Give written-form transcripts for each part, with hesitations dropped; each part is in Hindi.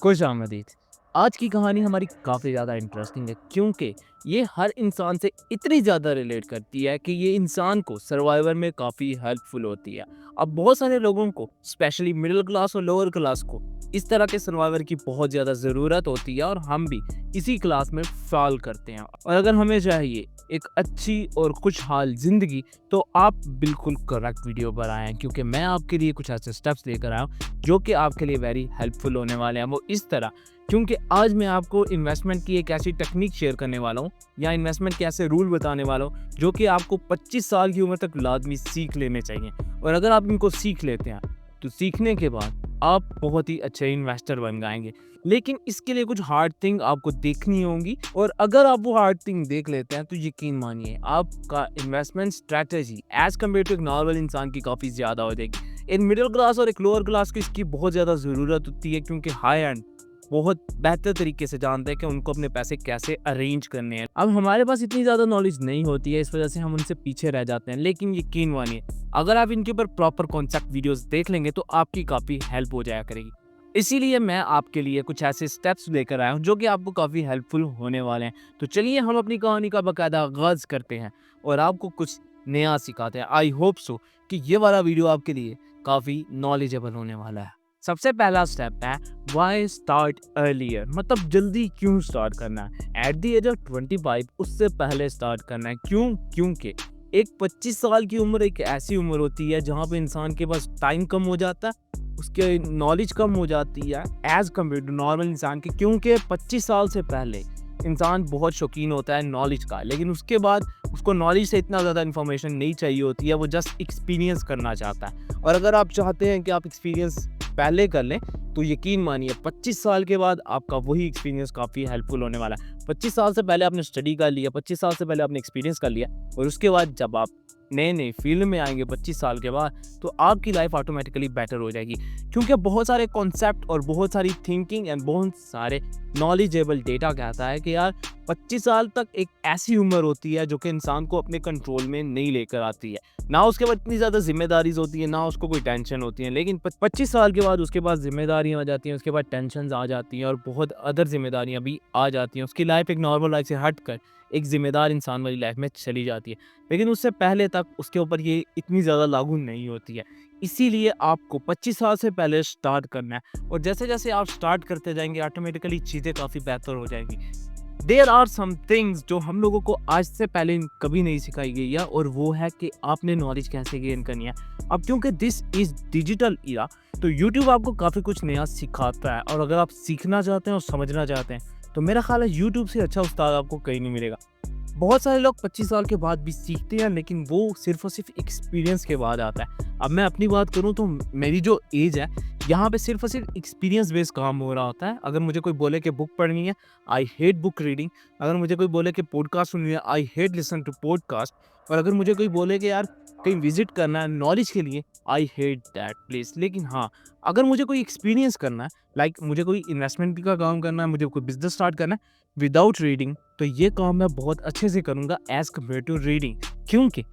खुश आमदीद। आज की कहानी हमारी काफ़ी ज़्यादा इंटरेस्टिंग है क्योंकि ये हर इंसान से इतनी ज़्यादा रिलेट करती है कि ये इंसान को सर्वाइवर में काफ़ी हेल्पफुल होती है। अब बहुत सारे लोगों को स्पेशली मिडिल क्लास और लोअर क्लास को इस तरह के सर्वाइवर की बहुत ज़्यादा ज़रूरत होती है और हम भी इसी क्लास में फॉल करते हैं। और अगर हमें चाहिए एक अच्छी और खुशहाल ज़िंदगी तो आप बिल्कुल करेक्ट वीडियो पर आए हैं क्योंकि मैं आपके लिए कुछ ऐसे स्टेप्स लेकर आया हूँ जो कि आपके लिए वेरी हेल्पफुल होने वाले हैं। वो इस तरह क्योंकि आज मैं आपको इन्वेस्टमेंट की एक ऐसी टेक्निक शेयर करने वाला हूँ या इन्वेस्टमेंट के ऐसे रूल बताने वाला हूँ जो कि आपको 25 साल की उम्र तक लाजमी सीख लेने चाहिए। और अगर आप इनको सीख लेते हैं तो सीखने के बाद आप बहुत ही अच्छे इन्वेस्टर बन जाएंगे। लेकिन इसके लिए कुछ हार्ड थिंग आपको देखनी होंगी और अगर आप वो हार्ड थिंग देख लेते हैं तो यकीन मानिए आपका investment strategy as compared to एक नॉर्मल इंसान की काफ़ी ज़्यादा हो जाएगी। एक मिडिल क्लास और एक लोअर क्लास को इसकी बहुत ज़्यादा ज़रूरत होती है क्योंकि हाई एंड बहुत बेहतर तरीके से जानते हैं कि उनको अपने पैसे कैसे अरेंज करने हैं। अब हमारे पास इतनी ज़्यादा नॉलेज नहीं होती है, इस वजह से हम उनसे पीछे रह जाते हैं। लेकिन यकीन मानिए अगर आप इनके ऊपर प्रॉपर कॉन्सेप्ट वीडियोस देख लेंगे तो आपकी काफ़ी हेल्प हो जाया करेगी। इसीलिए मैं आपके लिए कुछ ऐसे स्टेप्स लेकर आया हूँ जो कि आपको काफ़ी हेल्पफुल होने वाले हैं। तो चलिए हम अपनी कहानी का बाकायदा आगाज़ करते हैं और आपको कुछ नया सिखाते हैं। आई होप सो कि ये वाला वीडियो आपके लिए काफ़ी नॉलेजेबल होने वाला है। सबसे पहला स्टेप है वाई स्टार्ट अर्लियर, मतलब जल्दी क्यों स्टार्ट करना है। एट द एज ऑफ 25 उससे पहले स्टार्ट करना है। क्यों? क्योंकि एक 25 साल की उम्र एक ऐसी उम्र होती है जहाँ पे इंसान के पास टाइम कम हो जाता है, उसके नॉलेज कम हो जाती है एज कम्पेयर टू नॉर्मल इंसान के। क्योंकि 25 साल से पहले इंसान बहुत शौकीन होता है नॉलेज का, लेकिन उसके बाद उसको नॉलेज से इतना ज़्यादा इन्फॉर्मेशन नहीं चाहिए होती है, वो जस्ट एक्सपीरियंस करना चाहता है। और अगर आप चाहते हैं कि आप एक्सपीरियंस पहले कर लें तो यकीन मानिए 25 साल के बाद आपका वही एक्सपीरियंस काफ़ी हेल्पफुल होने वाला है। 25 साल से पहले आपने स्टडी कर लिया, 25 साल से पहले आपने एक्सपीरियंस कर लिया और उसके बाद जब आप नए नए फील्ड में आएंगे 25 साल के बाद तो आपकी लाइफ ऑटोमेटिकली बेटर हो जाएगी क्योंकि बहुत सारे कॉन्सेप्ट और बहुत सारी थिंकिंग एंड बहुत सारे नॉलेजेबल डेटा कहता है कि यार 25 साल तक एक ऐसी उम्र होती है जो कि इंसान को अपने कंट्रोल में नहीं लेकर आती है। ना उसके बाद इतनी ज़्यादा जिम्मेदारीज होती है, ना उसको कोई टेंशन होती है। लेकिन 25 साल के बाद उसके पास जिम्मेदारियाँ आ जाती हैं, उसके बाद टेंशन आ जाती हैं और बहुत अदर जिम्मेदारियाँ भी आ जाती हैं। उसकी लाइफ एक नॉर्मल लाइफ से हट कर एक जिम्मेदार इंसान वाली लाइफ में चली जाती है। लेकिन उससे पहले तक उसके ऊपर ये इतनी ज़्यादा लागू नहीं होती है। इसीलिए आपको 25 साल से पहले स्टार्ट करना है और जैसे जैसे आप स्टार्ट करते जाएंगे ऑटोमेटिकली चीज़ें काफ़ी बेहतर हो जाएंगी। देयर आर सम थिंग्स जो हम लोगों को आज से पहले कभी नहीं सिखाई गई है और वो है कि आपने नॉलेज कैसे गेन करनी है। अब क्योंकि दिस इज़ डिजिटल इरा तो यूट्यूब आपको काफ़ी कुछ नया सिखाता है और अगर आप सीखना चाहते हैं और समझना चाहते हैं तो मेरा ख्याल है यूट्यूब से अच्छा उस्ताद आपको कहीं नहीं मिलेगा। बहुत सारे लोग 25 साल के बाद भी सीखते हैं लेकिन वो सिर्फ और सिर्फ एक्सपीरियंस के बाद आता है। अब मैं अपनी बात करूं तो मेरी जो एज है यहाँ पे सिर्फ और सिर्फ एक्सपीरियंस बेस्ड काम हो रहा होता है। अगर मुझे कोई बोले कि बुक पढ़नी है आई हेट बुक रीडिंग, अगर मुझे कोई बोले कि पॉडकास्ट सुननी है I hate listen to podcast, और अगर मुझे कोई बोले कि यार कहीं विजिट करना है नॉलेज के लिए आई हेट दैट प्लेस। लेकिन हाँ, अगर मुझे कोई एक्सपीरियंस करना है लाइक मुझे कोई इन्वेस्टमेंट का काम करना है, मुझे कोई बिजनेस स्टार्ट करना है विदाउट रीडिंग तो ये काम मैं बहुत अच्छे से करूँगा एज कम्पेयर टू रीडिंग। क्योंकि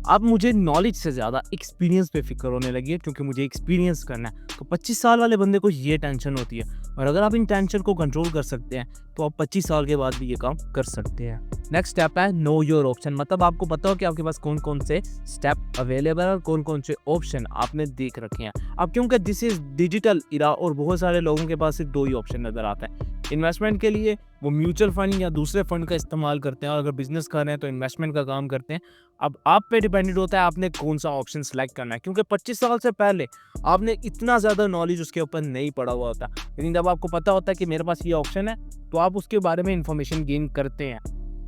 अब मुझे नॉलेज से ज़्यादा एक्सपीरियंस पे फिक्र होने लगी है क्योंकि मुझे एक्सपीरियंस करना है। तो 25 साल वाले बंदे को ये टेंशन होती है और अगर आप इन टेंशन को कंट्रोल कर सकते हैं तो आप 25 साल के बाद भी ये काम कर सकते हैं। नेक्स्ट स्टेप है नो योर ऑप्शन, मतलब आपको पता हो कि आपके पास कौन कौन से स्टेप अवेलेबल है और कौन कौन से ऑप्शन आपने देख रखे हैं। अब क्योंकि दिस इज डिजिटल इरा और बहुत सारे लोगों के पास सिर्फ दो ही ऑप्शन नज़र आता है। इन्वेस्टमेंट के लिए वो म्यूचुअल फंड या दूसरे फंड का इस्तेमाल करते हैं और अगर बिजनेस कर रहे हैं तो इन्वेस्टमेंट का काम करते हैं। अब आप पे डिपेंडेंट होता है आपने कौन सा ऑप्शन सेलेक्ट करना है क्योंकि 25 साल से पहले आपने इतना ज़्यादा नॉलेज उसके ऊपर नहीं पड़ा हुआ होता। लेकिन जब आपको पता होता है कि मेरे पास ये ऑप्शन है तो आप उसके बारे में इंफॉर्मेशन गेन करते हैं।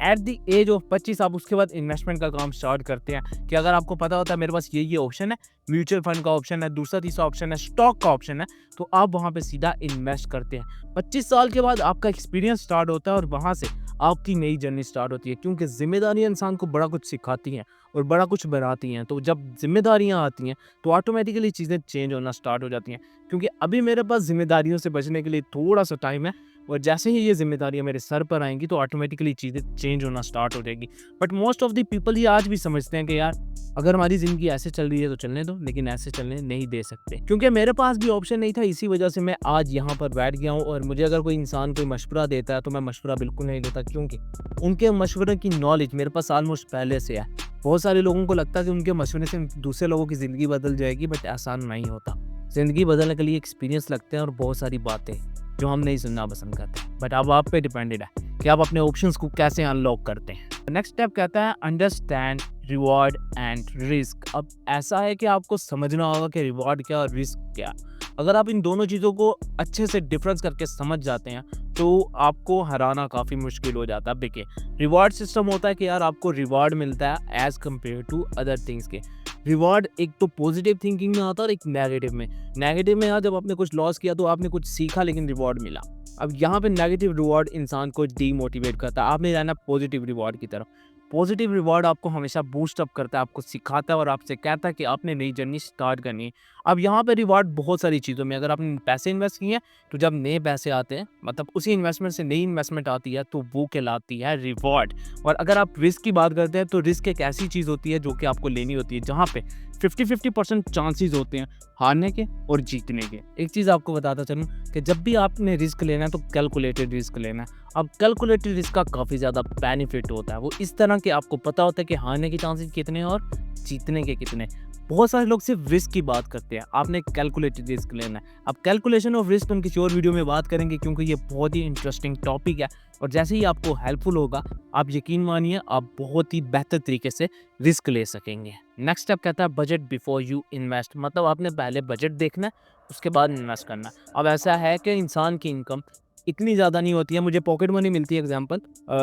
एट द एज ऑफ 25 आप उसके बाद इन्वेस्टमेंट का काम स्टार्ट करते हैं कि अगर आपको पता होता है मेरे पास ये ऑप्शन है, म्यूचुअल फंड का ऑप्शन है, दूसरा तीसरा ऑप्शन है, स्टॉक का ऑप्शन है, तो आप वहाँ पे सीधा इन्वेस्ट करते हैं। 25 साल के बाद आपका एक्सपीरियंस स्टार्ट होता है और वहाँ से आपकी नई जर्नी स्टार्ट होती है क्योंकि जिम्मेदारियाँ इंसान को बड़ा कुछ सिखाती हैं और बड़ा कुछ बनाती हैं। तो जब जिम्मेदारियाँ आती हैं तो ऑटोमेटिकली चीज़ें चेंज होना स्टार्ट हो जाती हैं। क्योंकि अभी मेरे पास जिम्मेदारियों से बचने के लिए थोड़ा सा टाइम है और जैसे ही ये ज़िम्मेदारियाँ मेरे सर पर आएँगी तो ऑटोमेटिकली चीज़ें चेंज होना स्टार्ट हो जाएगी। But most of the people ये आज भी समझते हैं कि यार अगर हमारी ज़िंदगी ऐसे चल रही है तो चलने दो, लेकिन ऐसे चलने नहीं दे सकते। क्योंकि मेरे पास भी ऑप्शन नहीं था, इसी वजह से मैं आज यहाँ पर बैठ गया हूँ और मुझे अगर कोई इंसान कोई मशवरा देता है तो मैं मशवरा बिल्कुल नहीं लेता, क्योंकि उनके मशवरे की नॉलेज मेरे पास ऑलमोस्ट पहले से है। बहुत सारे लोगों को लगता है कि उनके मशवरे से दूसरे लोगों की ज़िंदगी बदल जाएगी, बट आसान नहीं होता। ज़िंदगी बदलने के लिए एक्सपीरियंस लगते हैं और बहुत सारी बातें जो हम नहीं सुनना पसंद करते। बट अब आप पे डिपेंडेड है कि आप अपने ऑप्शंस को कैसे अनलॉक करते हैं। नेक्स्ट स्टेप कहता है अंडरस्टैंड रिवॉर्ड एंड रिस्क। अब ऐसा है कि आपको समझना होगा कि रिवॉर्ड क्या और रिस्क क्या। अगर आप इन दोनों चीज़ों को अच्छे से डिफरेंस करके समझ जाते हैं तो आपको हराना काफ़ी मुश्किल हो जाता है। देखिए, रिवॉर्ड सिस्टम होता है कि यार आपको रिवॉर्ड मिलता है as compared to other things के। रिवॉर्ड एक तो पॉजिटिव थिंकिंग में आता है और एक नेगेटिव में। नेगेटिव में यार जब आपने कुछ लॉस किया तो आपने कुछ सीखा लेकिन रिवॉर्ड मिला। अब यहाँ पे नेगेटिव रिवॉर्ड इंसान को डीमोटिवेट करता है। आपने जाना पॉजिटिव रिवॉर्ड की तरफ। पॉजिटिव रिवॉर्ड आपको हमेशा बूस्ट अप करता है, आपको सिखाता है और आपसे कहता है कि आपने नई जर्नी स्टार्ट करनी है। अब यहाँ पे रिवॉर्ड बहुत सारी चीज़ों में, अगर आपने पैसे इन्वेस्ट किए हैं तो जब नए पैसे आते हैं, मतलब उसी इन्वेस्टमेंट से नई इन्वेस्टमेंट आती है तो वो कहलाती है रिवॉर्ड। और अगर आप रिस्क की बात करते हैं तो रिस्क एक ऐसी चीज़ होती है जो कि आपको लेनी होती है, जहाँ पे 50-50% चांसेस होते हैं हारने के और जीतने के। एक चीज़ आपको बताता चलूँ कि जब भी आपने रिस्क लेना है तो कैलकुलेटेड रिस्क लेना है। अब कैलकुलेटेड रिस्क का काफ़ी ज़्यादा बेनिफिट होता है। वो इस तरह के आपको पता होता है कि हारने के चांसेस कितने हैं और जीतने के कितने। बहुत सारे लोग सिर्फ रिस्क की बात करते हैं, आपने कैलकुलेटेड रिस्क लेना है। अब कैलकुलेशन ऑफ रिस्क हम किसी और वीडियो में बात करेंगे, क्योंकि ये बहुत ही इंटरेस्टिंग टॉपिक है और जैसे ही आपको हेल्पफुल होगा, आप यकीन मानिए आप बहुत ही बेहतर तरीके से रिस्क ले सकेंगे। नेक्स्ट स्टेप कहता है बजट बिफोर यू इन्वेस्ट। मतलब आपने पहले बजट देखना है, उसके बाद इन्वेस्ट करना है। अब ऐसा है कि इंसान की इनकम इतनी ज़्यादा नहीं होती है। मुझे पॉकेट मनी मिलती है एग्जांपल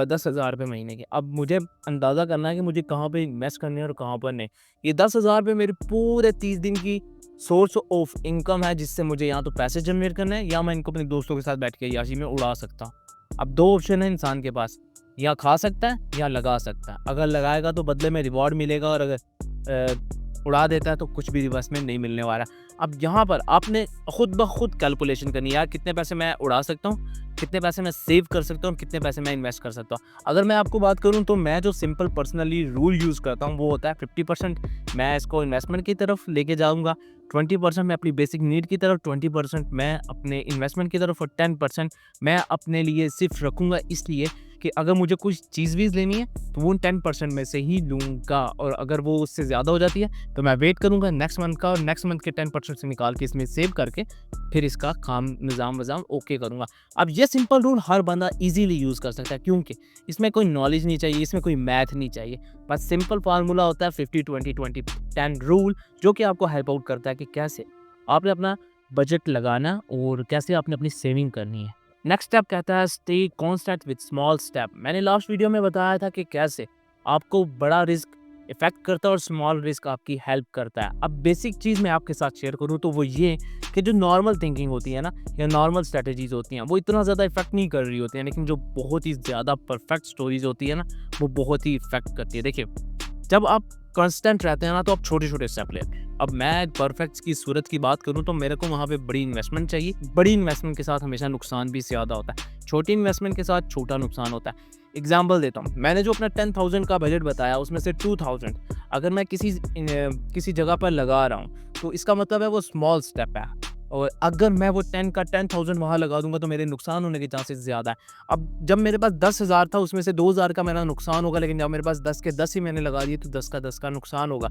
10,000 रुपये महीने की। अब मुझे अंदाज़ा करना है कि मुझे कहाँ पे इन्वेस्ट करने हैं और कहाँ पर नहीं। ये 10,000 रुपये मेरे पूरे 30 दिन की सोर्स ऑफ इनकम है, जिससे मुझे या तो पैसे जनरेट करना है या मैं इनको अपने दोस्तों के साथ बैठ के याशी में उड़ा सकता हूँ। अब दो ऑप्शन है इंसान के पास, या खा सकता है या लगा सकता है। अगर लगाएगा तो बदले में रिवॉर्ड मिलेगा और अगर उड़ा देता है तो कुछ भी रिवर्स में नहीं मिलने वाला। अब यहाँ पर आपने खुद ब खुद कैलकुलेशन करनी है, यार कितने पैसे मैं उड़ा सकता हूँ, कितने पैसे मैं सेव कर सकता हूँ, कितने पैसे मैं इन्वेस्ट कर सकता हूँ। अगर मैं आपको बात करूँ तो मैं जो सिंपल पर्सनली रूल यूज़ करता हूँ वो होता है 50% मैं इसको इन्वेस्टमेंट की तरफ लेके जाऊँगा, 20% मैं अपनी बेसिक नीड की तरफ, 20% मैं अपने इन्वेस्टमेंट की तरफ और 10% मैं अपने लिए सिर्फ रखूँगा, इसलिए कि अगर मुझे कुछ चीज़ वीज़ लेनी है तो वो 10% में से ही लूँगा, और अगर वो उससे ज़्यादा हो जाती है तो मैं वेट करूँगा नेक्स्ट मंथ का, और नेक्स्ट मंथ के 10% से निकाल के इसमें सेव करके फिर इसका काम निज़ाम ओके करूँगा। अब ये सिंपल रूल हर बंदा इजीली यूज़ कर सकता है, क्योंकि इसमें कोई नॉलेज नहीं चाहिए, इसमें कोई मैथ नहीं चाहिए। बस सिंपल फार्मूला होता है 50-20-20-10 रूल, जो कि आपको हेल्प आउट करता है कि कैसे आपने अपना बजट लगाना और कैसे आपने अपनी सेविंग करनी है। नेक्स्ट स्टेप कहता है stay constant with small step. मैंने लास्ट वीडियो में बताया था कि कैसे आपको बड़ा रिस्क इफेक्ट करता है और स्मॉल रिस्क आपकी हेल्प करता है। अब बेसिक चीज़ मैं आपके साथ शेयर करूँ तो वो ये कि जो नॉर्मल थिंकिंग होती है ना, या नॉर्मल स्ट्रेटजीज़ होती हैं, वो इतना ज़्यादा इफेक्ट नहीं कर रही होती हैं, लेकिन जो बहुत ही ज़्यादा परफेक्ट स्टोरीज होती है ना, वो बहुत ही इफेक्ट करती है। देखिए, जब आप कांस्टेंट रहते हैं ना तो आप छोटे-छोटे स्टेप लेते हैं। अब मैं परफेक्ट की सूरत की बात करूँ तो मेरे को वहाँ पे बड़ी इन्वेस्टमेंट चाहिए। बड़ी इन्वेस्टमेंट के साथ हमेशा नुकसान भी ज़्यादा होता है। छोटी इन्वेस्टमेंट के साथ छोटा नुकसान होता है। एग्जाम्पल देता हूँ, मैंने जो अपना 10,000 का बजट बताया उसमें से 2,000 अगर मैं किसी जगह पर लगा रहा हूँ तो इसका मतलब है वो स्मॉल स्टेप है, और अगर मैं वो 10,000 वहाँ लगा दूंगा तो मेरे नुकसान होने के चांसेस ज़्यादा है। अब जब मेरे पास 10,000 था उसमें से 2,000 का मेरा नुकसान होगा, लेकिन जब मेरे पास 10 के 10 ही मैंने लगा दिए तो 10 का नुकसान होगा,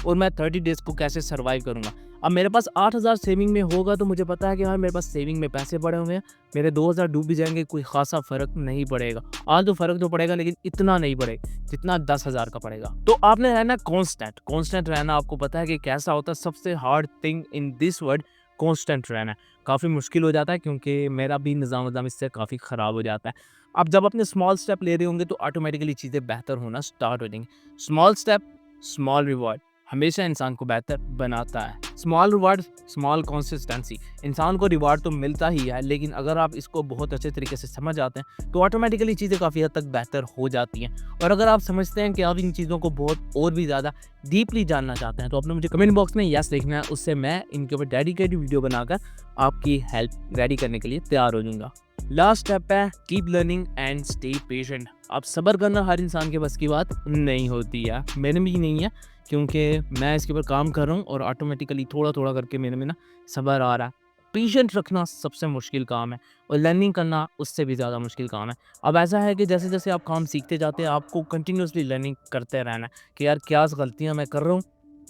और मैं 30 डेज़ को कैसे सर्वाइव करूँगा। अब मेरे पास 8,000 सेविंग में होगा तो मुझे पता है कि हाँ मेरे पास सेविंग में पैसे पड़े हुए हैं, मेरे 2,000 डूब भी जाएंगे, कोई खासा फ़र्क नहीं पड़ेगा। आज तो फ़र्क तो पड़ेगा लेकिन इतना नहीं पड़ेगा जितना 10,000 का पड़ेगा। तो आपने रहना कॉन्स्टेंट रहना। आपको पता है कि कैसा होता है, सबसे hard thing in this world constant रहना काफ़ी मुश्किल हो जाता है, क्योंकि मेरा भी निज़ाम इससे काफ़ी ख़राब हो जाता है। अब जब अपने स्मॉल स्टेप ले रहे होंगे तो ऑटोमेटिकली चीज़ें बेहतर होना स्टार्ट हो जाएंगी। स्मॉल स्टेप स्मॉल रिवॉर्ड हमेशा इंसान को बेहतर बनाता है। स्मॉल रिवॉर्ड स्मॉल कंसिस्टेंसी, इंसान को रिवॉर्ड तो मिलता ही है, लेकिन अगर आप इसको बहुत अच्छे तरीके से समझ आते हैं तो ऑटोमेटिकली चीज़ें काफ़ी हद तक बेहतर हो जाती हैं। और अगर आप समझते हैं कि आप इन चीज़ों को बहुत और भी ज़्यादा डीपली जानना चाहते हैं तो आपने मुझे कमेंट बॉक्स में यस लिखना है, उससे मैं इनके ऊपर डेडिकेटेड वीडियो बनाकर आपकी हेल्प रेडी करने के लिए तैयार हो जाऊँगा। लास्ट स्टेप है keep learning and stay patient. अब सब्र करना हर इंसान के बस की बात नहीं होती है, मेरे में भी नहीं है, क्योंकि मैं इसके ऊपर काम कर रहा हूँ और ऑटोमेटिकली थोड़ा थोड़ा करके मेरे में ना सब्र आ रहा है। पेशेंट रखना सबसे मुश्किल काम है और लर्निंग करना उससे भी ज़्यादा मुश्किल काम है। अब ऐसा है कि जैसे जैसे आप काम सीखते जाते हैं आपको कंटिन्यूसली लर्निंग करते रहना है कि यार क्या गलतियाँ मैं कर रहा हूँ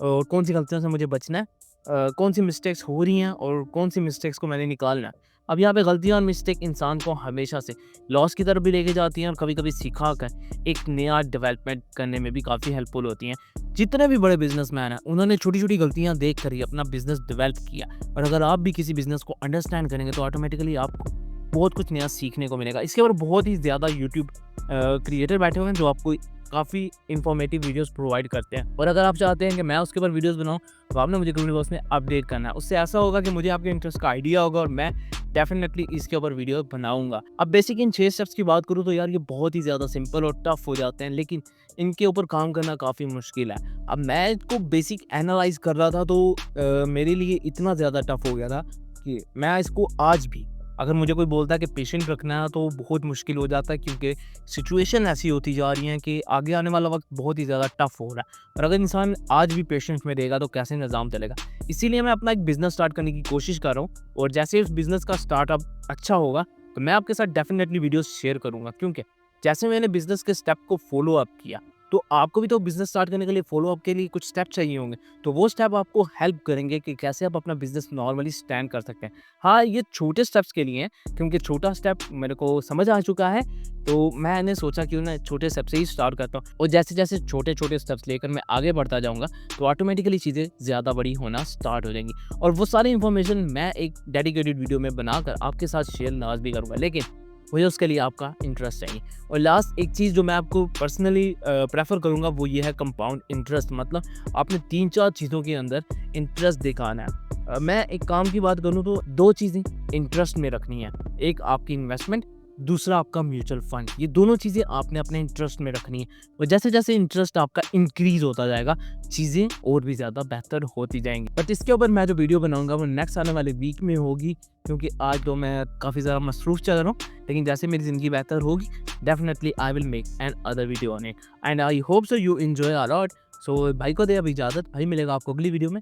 और कौन सी गलतियों से मुझे बचना है, कौन सी मिस्टेक्स हो रही हैं और कौन सी मिस्टेक्स को मैंने निकालना है। अब यहाँ पे गलतियाँ और मिस्टेक इंसान को हमेशा से लॉस की तरफ भी लेके जाती हैं और कभी-कभी सिखा कर एक नया डेवलपमेंट करने में भी काफ़ी हेल्पफुल होती हैं। जितने भी बड़े बिज़नेसमैन हैं, उन्होंने छोटी-छोटी गलतियाँ देख कर ही अपना बिज़नेस डेवलप किया और अगर आप भी किसी बिज़नेस को अंडरस्टैंड करेंगे तो ऑटोमेटिकली आपको बहुत कुछ नया सीखने को मिलेगा। इसके ऊपर बहुत ही ज़्यादा यूट्यूब क्रिएटर बैठे हुए हैं जो आपको काफ़ी इन्फॉर्मेटिव वीडियोस प्रोवाइड करते हैं और अगर आप चाहते हैं कि मैं उसके ऊपर वीडियोस बनाऊँ तो आपने मुझे कम्युनिटी बॉक्स में अपडेट करना है। उससे ऐसा होगा कि मुझे आपके इंटरेस्ट का आइडिया होगा और मैं डेफिनेटली इसके ऊपर वीडियो बनाऊँगा। अब बेसिक इन 6 स्टेप्स की बात करूँ तो यार ये बहुत ही ज़्यादा सिंपल और टफ हो जाते हैं, लेकिन इनके ऊपर काम करना काफ़ी मुश्किल है। अब मैं इसको बेसिक एनालाइज़ कर रहा था तो मेरे लिए इतना ज़्यादा टफ हो गया था कि मैं इसको आज भी अगर मुझे कोई बोलता है कि पेशेंट रखना है तो बहुत मुश्किल हो जाता है, क्योंकि सिचुएशन ऐसी होती जा रही है कि आगे आने वाला वक्त बहुत ही ज़्यादा टफ हो रहा है और अगर इंसान आज भी पेशेंस में रहेगा तो कैसे निज़ाम चलेगा। इसीलिए मैं अपना एक बिज़नेस स्टार्ट करने की कोशिश कर रहा हूँ और जैसे उस बिज़नेस का स्टार्टअप अच्छा होगा तो मैं आपके साथ डेफिनेटली वीडियोस शेयर करूँगा, क्योंकि जैसे मैंने बिज़नेस के स्टेप को फॉलो अप किया तो आपको भी तो बिज़नेस स्टार्ट करने के लिए फॉलो अप के लिए कुछ स्टेप चाहिए होंगे। तो वो स्टेप आपको हेल्प करेंगे कि कैसे आप अपना बिज़नेस नॉर्मली स्टैंड कर सकते हैं। हाँ, ये छोटे स्टेप्स के लिए हैं, क्योंकि छोटा स्टेप मेरे को समझ आ चुका है, तो मैंने सोचा क्यों ना छोटे स्टेप से ही स्टार्ट करता हूँ और जैसे-जैसे छोटे-छोटे स्टेप्स लेकर मैं आगे बढ़ता जाऊँगा, तो ऑटोमेटिकली चीज़ें ज़्यादा बड़ी होना स्टार्ट हो जाएँगी और वो सारी इन्फॉर्मेशन मैं एक डेडिकेटेड वीडियो में बनाकर आपके साथ शेयर नाज़ भी करूँगा, लेकिन मुझे उसके लिए आपका इंटरेस्ट चाहिए। और लास्ट एक चीज़ जो मैं आपको पर्सनली प्रेफ़र करूँगा वो ये है कंपाउंड इंटरेस्ट, मतलब आपने 3-4 चीज़ों के अंदर इंटरेस्ट दिखाना है। मैं एक काम की बात करूँ तो 2 चीज़ें इंटरेस्ट में रखनी है। एक आपकी इन्वेस्टमेंट, दूसरा आपका म्यूचुअल फंड। ये दोनों चीज़ें आपने अपने इंटरेस्ट में रखनी है और जैसे-जैसे इंटरेस्ट आपका इंक्रीज़ होता जाएगा, चीज़ें और भी ज़्यादा बेहतर होती जाएँगी। बट इसके ऊपर मैं जो वीडियो बनाऊँगा वो नेक्स्ट आने वाले वीक में होगी, क्योंकि आज तो मैं काफ़ी ज़्यादा मसरूफ़ चल रहा हूँ, लेकिन जैसे मेरी ज़िंदगी बेहतर होगी definitely I will make another video on it and I hope so you enjoy a lot. So भाई को दे अब इजाज़त, भाई मिलेगा आपको अगली वीडियो में।